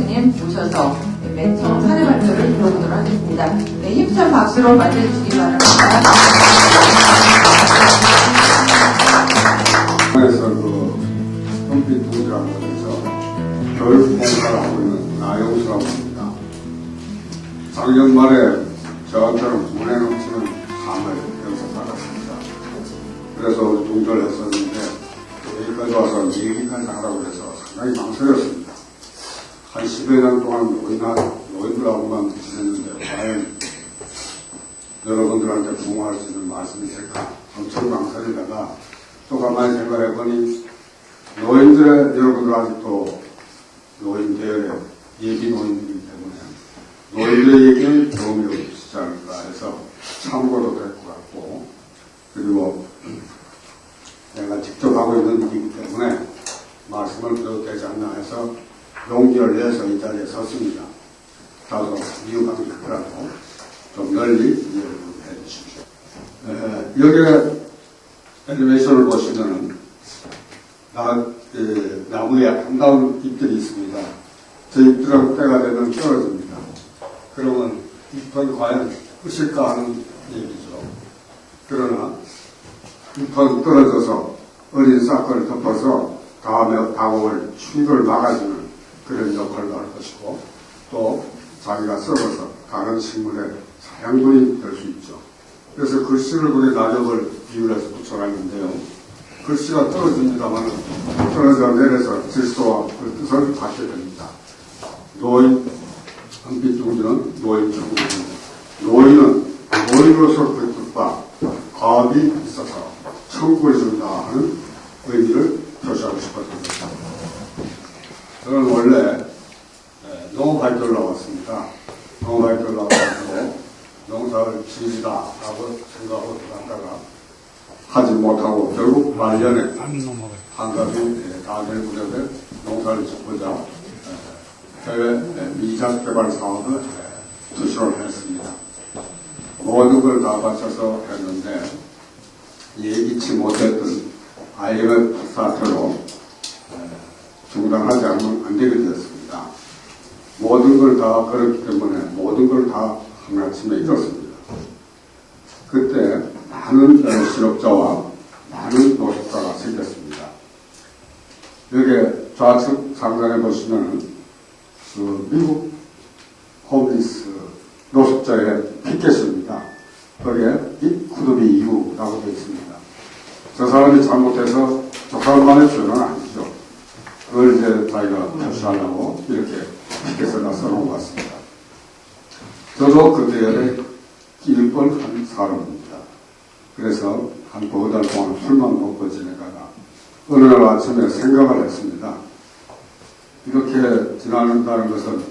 대표님 모셔서 멘토 사례 발표를 들어보도록 하겠습니다. 네, 힘찬 박수로 맞이해주시기 바랍니다. 그래서 컴퓨터 동지라고 해서 교육 행사를 하고 있는 나영수라고 합니다. 작년 말에 저한테는 문에 넘치는 감을 여기서 받았습니다. 그래서 동조를 했었는데 여기까지 와서 얘기까지 하라고 해서 상당히 망설였습니다. 한 10여 년 동안 노인들하고만 지냈는데 과연 여러분들한테 부응할 수 있는 말씀이 될까 엄청 망설이다가 또 가만히 생각해보니 노인들의 여러분들 아직도 노인 계열의 예비 노인들이기 때문에 노인들의 얘기는 도움이 없지 않을까 해서 참고도 될 것 같고, 그리고 내가 직접 하고 있는 일이기 때문에 말씀을 드려도 되지 않나 해서 용기를 내서 이 자리에 섰습니다. 다소 이유가 있더라도 좀 널리 이해를 해 주십시오. 여기에 애니메이션을 보시면은 나무에 아름다운 잎들이 있습니다. 저 잎들하고 때가 되면 떨어집니다. 그러면 잎은 과연 끝일까 하는 얘기죠. 그러나 잎은 떨어져서 어린 싹을 덮어서 다음에 다가올 추위를 막아주는 그런 역할을 할 것이고, 또 자기가 썩어서 다른 식물의 사양분이 될 수 있죠. 그래서 글씨를 거기에 낙엽을 비율해서 붙여놨는데요. 글씨가 떨어집니다만 떨어져 내려서 질서와 그 뜻을 받게 됩니다. 노인, 한빛둥지는 노인 천국입니다. 노인은 노인으로서 그 뜻과 과업이 있어서 천국을 준다 하는 의미를 표시하고 싶었습니다. 저는 원래 농업학교를 나왔습니다. 농업학교를 나와서 농사를 지으리다라고 생각하고 들어갔다가 하지 못하고 결국 말년에 한가위 다들 무렵에 농사를 짓고자 해외 미작 개발 사업을 투시를 했습니다. 모든 걸 다 바쳐서 했는데 예기치 못했던 IMF 사태로 중단하지 않으면 안 되게 되었습니다. 모든 걸 다 그렇기 때문에 모든 걸 다 하나쯤에 잃었습니다. 그때 많은 실업자와 많은 노숙자가 생겼습니다. 여기 좌측 상단에 보시면 미국 홈리스 노숙자의 피켓입니다. 거기에 It could be you라고 되어 있습니다. 저 사람이 잘못해서 저 사람만의 죄는 아니죠. 그걸 이제 자기가 표시하려고 이렇게 피켓에다 써놓은 것 같습니다. 저도 그 대열에 끼일 뻔한 사람입니다. 그래서 한 5달 동안 술만 먹고 지내다가 어느 날 아침에 생각을 했습니다. 이렇게 지나는다는 것은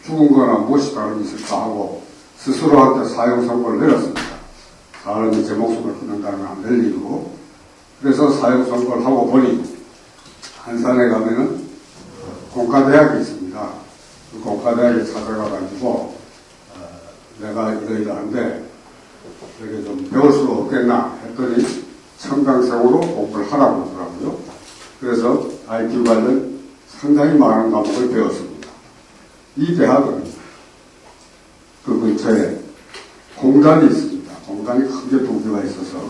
죽은 거나 무엇이 다름이 있을까 하고 스스로한테 사형 선고를 내렸습니다. 사람이 제 목숨을 끊는다는 건 안 될 일이고, 그래서 사형 선고를 하고 보니 한산에 가면은 공과대학이 있습니다. 그 공과대학에 찾아가가지고 내가 이러이러한데 이렇게 좀 배울 수 없겠나 했더니 청강생으로 공부를 하라고 하더라고요. 그래서 IT 관련 상당히 많은 과목을 배웠습니다. 이 대학은 그 근처에 공단이 있습니다. 공단이 크게 두 개가 있어서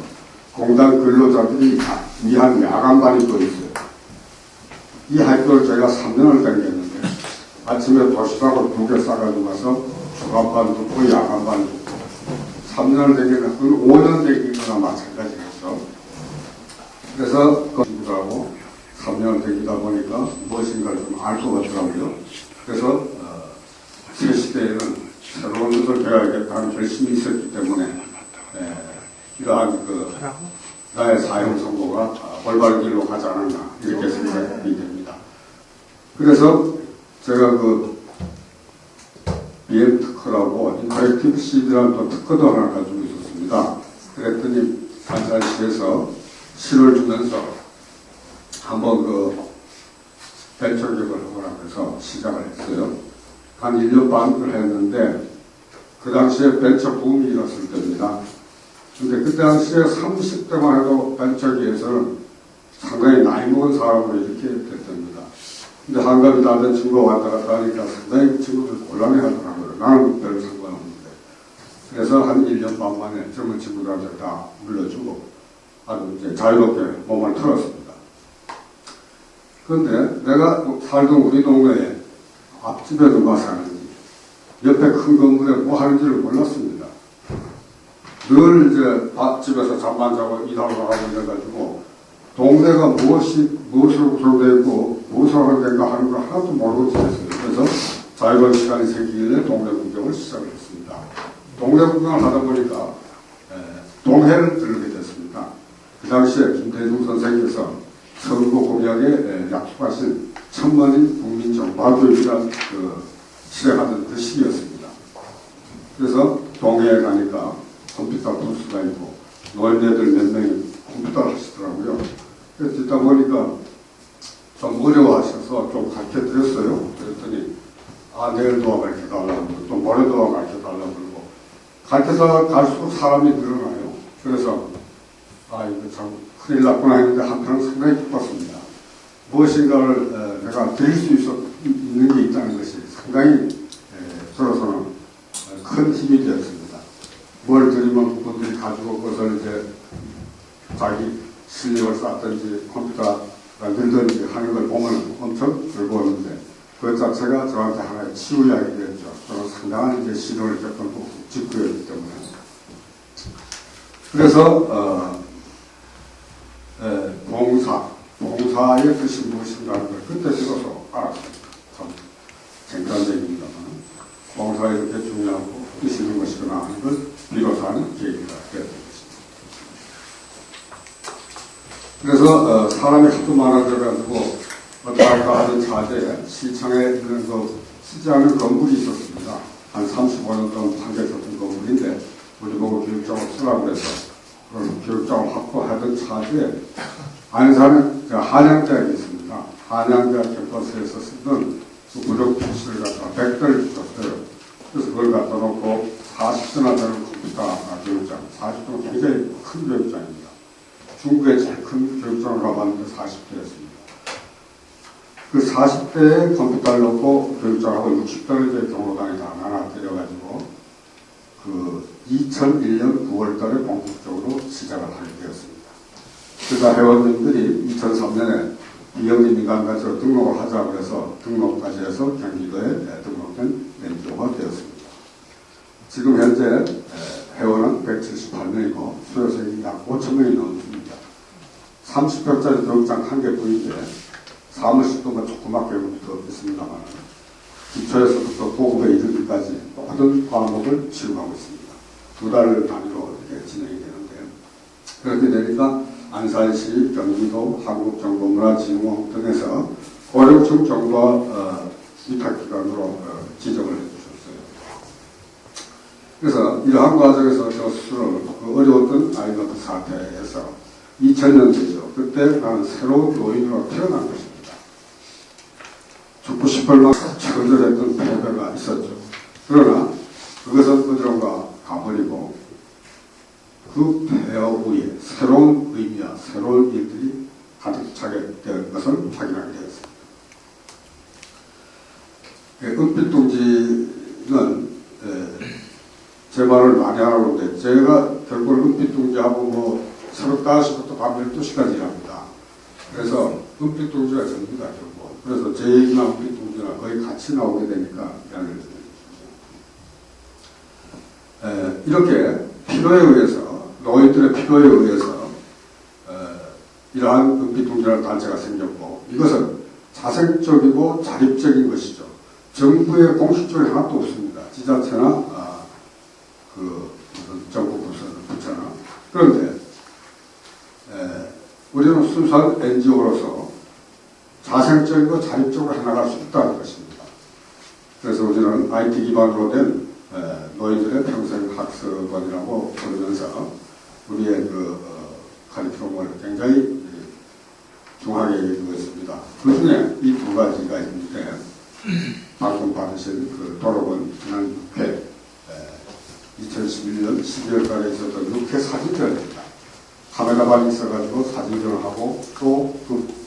공단 근로자들이 위한 야간반이 또 있어요. 이 학교를 제가 3년을 다녔는데 아침에 도시락을 2개 싸가지고 가서 주간반 듣고 야간반 듣고 3년을 다니는 그 5년 다니는 거나 마찬가지겠죠. 그래서 그 친구들하고 3년을 다니다 보니까 무엇인가를 좀 알 수가 없더라고요. 그래서 제 시대에는 새로운 것을 배워야겠다는 결심이 있었기 때문에 이러한 나의 사형 선고가 올바른 길로 가지 않았나 이렇게 생각이 됩니다. 그래서 제가 BM 특허라고 인터랙티브 CD라는 또 특허도 하나 가지고 있었습니다. 그랬더니 산산시에서 시를 주면서 한번 벤처 기업을 하거나 해서 시작을 했어요. 한 1년 반을 했는데 그 당시에 벤처 붐이 일었을 때입니다. 근데 그 당시에 30대만 해도 벤처기에서는 상당히 나이 먹은 사람으로 이렇게 됐답니다. 근데 한갑이 다 된 친구가 왔다 갔다 하니까 상당히 친구들 곤란해 하더라고요. 나는 별 상관없는데. 그래서 한 1년 반 만에 젊은 친구들한테 다 물려주고 아주 이제 자유롭게 몸을 틀었습니다. 그런데 내가 살던 우리 동네에 앞집에 누가 사는지 옆에 큰 건물에 뭐 하는지를 몰랐습니다. 늘 이제 앞집에서 잠만 자고 일하러 가고 이래가지고 동네가 무엇으로 구성되어 있고 무엇으로 하는 데인가 하는 걸 하나도 모르고 지냈어요. 그래서 자유로운 시간이 생기길래 동네 구경을 시작을 했습니다. 동네 구경을 하다 보니까 동해를 들르게 됐습니다. 그 당시에 김대중 선생님께서 선거 공약에 약속하신 천만인 국민정보교육이라는 실행하던 그 시기였습니다. 그래서 동해에 가니까 컴퓨터 부스가 있고 노인네들 몇 명이 컴퓨터를 하시더라고요. 그래서 듣다 보니까 좀 어려워하셔서 좀 가르쳐드렸어요. 그랬더니 내일 도와 가르쳐달라고 그러고 또 모레 도와 가르쳐달라고 그러고 가르쳐서 갈수록 사람이 늘어나요. 그래서 이거 참 큰일 났구나 했는데 한편은 상당히 기뻤습니다. 무엇인가를 내가 드릴 수 있는 게 있다는 것이 상당히 저로서는 큰 힘이 되었습니다. 뭘 드리면 그분들이 가지고 그것을 이제 자기 실력을 쌓든지 컴퓨터가 늘든지 하는 걸 보면 엄청 즐거웠는데 그 자체가 저한테 하나의 치유약이 되었죠. 저는 상당한 이제 시도를 겪은 직구였기 때문에. 그래서 봉사의 뜻이 무엇인가를 그때 들어서 알았습니다. 참 쟁단적입니다만 봉사가 이렇게 중요하고 뜻이 있는 것이구나 하는 걸 비로소 하는 계기가 되었던 것입니다. 그래서 사람이 하도 많아져가지고 어떡할까 하던 차제에 시청에 있는 쓰지 않은 건물이 있었습니다. 한 35년 동안 판결했던 건물인데 우리 보고 교육장을 쓰라고 해서 그런 교육장을 확보하던 차제에 안산에 한양대학이 있습니다. 한양대학 캠퍼스에서 쓰던 그 무력 PC를 갖다 100대를 주셨어요. 그래서 그걸 갖다 놓고 40대나 되는 컴퓨터 교육장, 40대는 굉장히 큰 교육장입니다. 중국의 제일 큰 교육장을 가봤는데 40대였습니다. 그 40대에 컴퓨터를 놓고 교육장하고 60대를 이제 경로당에 다 나눠뜨려가지고 그 2001년 9월달에 본격적으로 시작을 하게 되었습니다. 그러다 회원님들이 2003년에 비영리 민간단체로 등록을 하자고 해서 등록까지 해서 경기도에 등록된 NGO가 되었습니다. 지금 현재 회원은 178명이고 수료생이 약 5,000명이 넘습니다. 30평짜리 교육장 한 개뿐인데 사무실도 조그맣게 있습니다만 기초에서부터 고급에 이르기까지 모든 과목을 치료하고 있습니다. 2달 단위로 이렇게 진행이 되는데 그렇게 되니까 안산시, 경기도, 한국정보문화진흥원 등에서 고령층 정보와 위탁기관으로 지정을 해주셨어요. 그래서 이러한 과정에서 저 스스로 그 어려웠던 아이노트 사태에서 2000년대죠. 그때 나는 새로운 노인으로 태어난 것입니다. 죽고 싶을 만큼 처절했던 패배가 있었죠. 그러나 그것은 어디론가 가버리고 그 폐허 후에 새로운 의미와 새로운 일들이 가득 차게 될 것을 확인하게 되었습니다. 은빛둥지는 제 말을 많이 하라고 하는데 제가 결국 은빛둥지하고 새벽 5시부터 밤 12시까지 일합니다. 그래서 은빛둥지가 전부다 결국. 그래서 제 얘기나 은빛둥지나 거의 같이 나오게 되니까 미안을 드립니다. 이렇게 필요에 의해서 노인들의 필요에 의해서 이러한 은빛둥지라는 단체가 생겼고 이것은 자생적이고 자립적인 것이죠. 정부의 공식적인 하나도 없습니다. 지자체나 무슨 정부 부처나. 그런데 우리는 순수한 NGO로서 자생적이고 자립적으로 해나갈 수 있다는 것입니다. 그래서 우리는 IT 기반으로 된 노인들의 평생학습원이라고 부르면서 우리의 카리큘럼을 굉장히 중하게 여기고 있습니다. 그 중에 이 2가지가 있는데 방금 받으신 도록은 지난 6회 2011년 12월 달에 있었던 6회 사진전입니다. 카메라만 있어가지고 사진전을 하고 또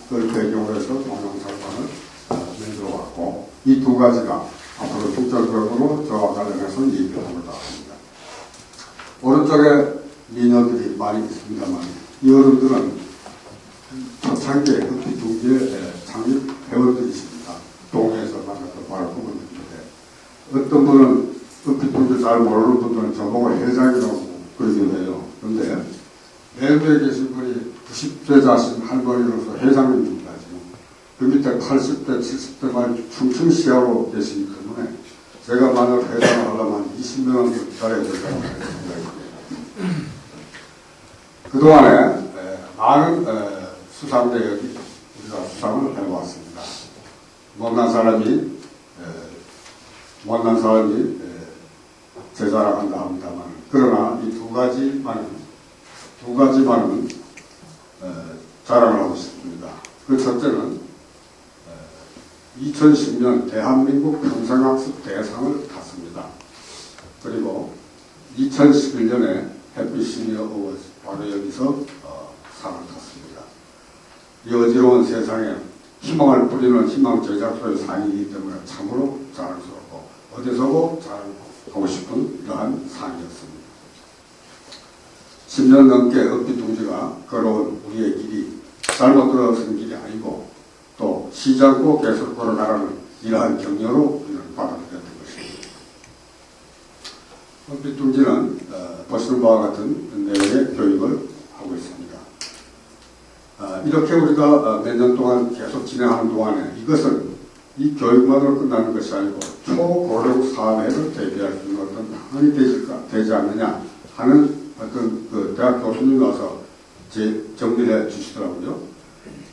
그걸 배경으로 해서 동영상관을 들어왔고 이 두 가지가 앞으로 중점적으로 저와 관련해서 얘기를 해보려고 합니다. 오른쪽에 미녀들이 많이 있습니다만 이 어른들은 초창기에 흡기둥지의 창립 회원들이십니다. 동해에서 만났던 바로 그분들인데 어떤 분은 흡기둥지 잘 모르는 분들은 저보고 회장이라고 그러기도 해요. 그런데 내부에 계신 분이 90대 자신 할머니로서 회장님입니다. 지금 그 밑에 80대, 70대 말 충충시하고 계시기 때문에 제가 만약 회장을 하려면 20명은 잘해야 될 거라고 생각합니다. 그동안에 많은 수상대역이 우리가 수상을 해왔습니다. 못난 사람이 제 자랑한다 합니다만 그러나 이 두 가지만은 자랑을 하고 싶습니다. 그 첫째는 2010년 대한민국 평생학습 대상을 탔습니다. 그리고 2011년에 해피 시니어 어워즈 바로 여기서 상을 탔습니다. 이 어지러운 세상에 희망을 뿌리는 희망 제작소의 상이기 때문에 참으로 자랑스럽고 어디서도 자랑하고 싶은 이러한 상이었습니다. 10년 넘게 흡기둥지가 걸어온 우리의 길이 잘못 들어선 길이 아니고 또 쉬지 않고 계속 걸어가라는 이러한 격려로 우리는 받아들였던 것입니다. 흡기둥지는 보시는 바와 같은 내용의 교육을 하고 있습니다. 이렇게 우리가 몇 년 동안 계속 진행하는 동안에 이것은 이 교육만으로 끝나는 것이 아니고 초고령 사회를 대비할 수 있는 어떤 방안이 되지 않느냐 하는 어떤 그 대학 교수님이 와서 정리를 해 주시더라고요.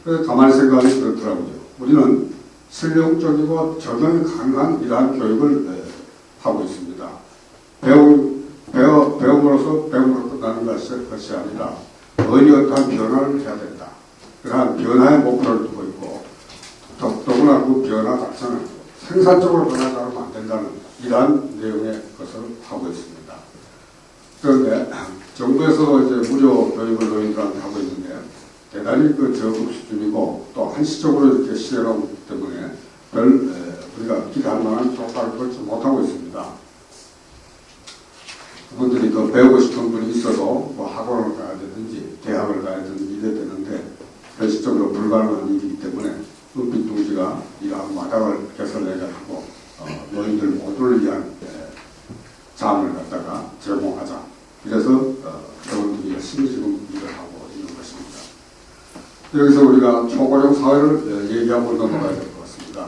그래서 가만히 생각이 들더라고요. 우리는 실용적이고 적용이 가능한 이러한 교육을 하고 있습니다. 배움으로써 배움으로 끝나는 것이 아니라 어디 어떠한 변화를 해야 된다. 그러한 변화의 목표를 두고 있고 더구나 그 변화 자체는 생산적으로 변하지 않으면 안 된다는 이러한 내용의 것을 하고 있습니다. 그런데 정부에서도 이제 무료 교육을 노인들한테 하고 있는데 대단히 그 저급 수준이고 또 한시적으로 이렇게 시행하기 때문에 우리가 기대할 만한 효과를 보지 못하고 있습니다. 그분들이 더 배우고 싶은 분이 있어도 뭐 학원을 가야 되든지 대학을 가야 되든지 이래야 되는데 현실적으로 불가능한 일이기 때문에 흡기둥지가 이러한 마당을 개설해야 하고 노인들 모두를 위한 장을 갖다가 제공하자. 그래서 여러분들이 열심히 지금 일을 하고 있는 것입니다. 여기서 우리가 초고령 사회를 얘기하고 넘어가야 될 것 같습니다.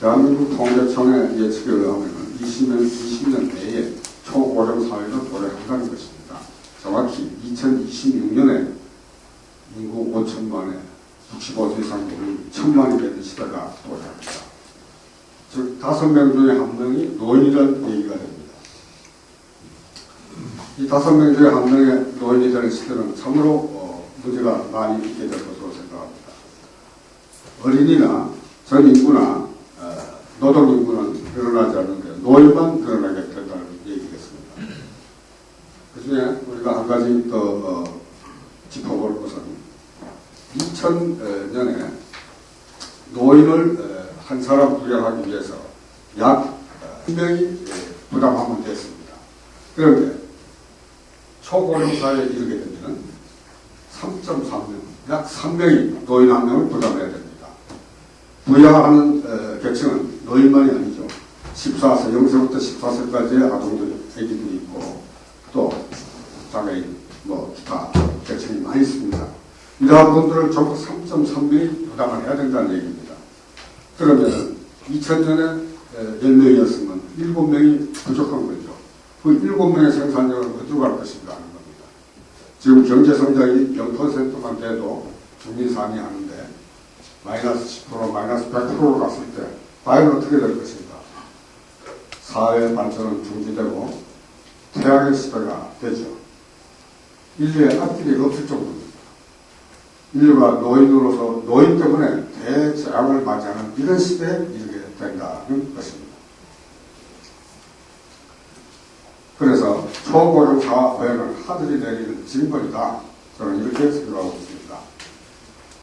대한민국 통계청의 예측에 의하면 20년 내에 초고령 사회를 도래한다는 것입니다. 정확히 2026년에 인구 5천만에 65세 이상 노인이 1,000만이 되는 시대가 도래합니다. 즉 5명 중에 1명이 노인이라는 얘기가 됩니다. 이 5명 중에 1명의 노인이 되는 시대는 참으로 문제가 많이 있게 될 것으로 생각합니다. 어린이나 전 인구나 노동 인구는 늘어나지 않는데 노인만 늘어나게 된다는 얘기겠습니다. 그 중에 우리가 한 가지 더 짚어볼 것은 2000년에 노인을 한 사람 부양하기 위해서 약 1명이 부담하면 됐습니다. 그런데 초고령 사회에 이르게 되면 3.3명, 약 3명이 노인 1명을 부담해야 됩니다. 부양하는 계층은 노인만이 아니죠. 14세, 0세부터 14세까지의 아동들이, 애기들이 있고 또 장애인, 기타 계층이 많이 있습니다. 이러한 분들을 전부 3.3명이 부담을 해야 된다는 얘기입니다. 그러면 2000년에 10명이었으면 7명이 부족한 거죠. 그 7명의 생산력을 어디로 갈 것인가 하는 겁니다. 지금 경제성장이 0%만 돼도 중민상이 하는데 마이너스 10%, 마이너스 100%로 갔을 때 과연 어떻게 될 것인가. 사회 발전은 중지되고 태양의 시대가 되죠. 인류의 앞길이 없을 정도입니다. 인류가 노인으로서 노인 때문에 대재앙을 맞이하는 이런 시대에 이르게 된다는 것입니다. 그래서 초고령 사회는 하늘이 내리는 징벌이다. 저는 이렇게 생각하고 있습니다.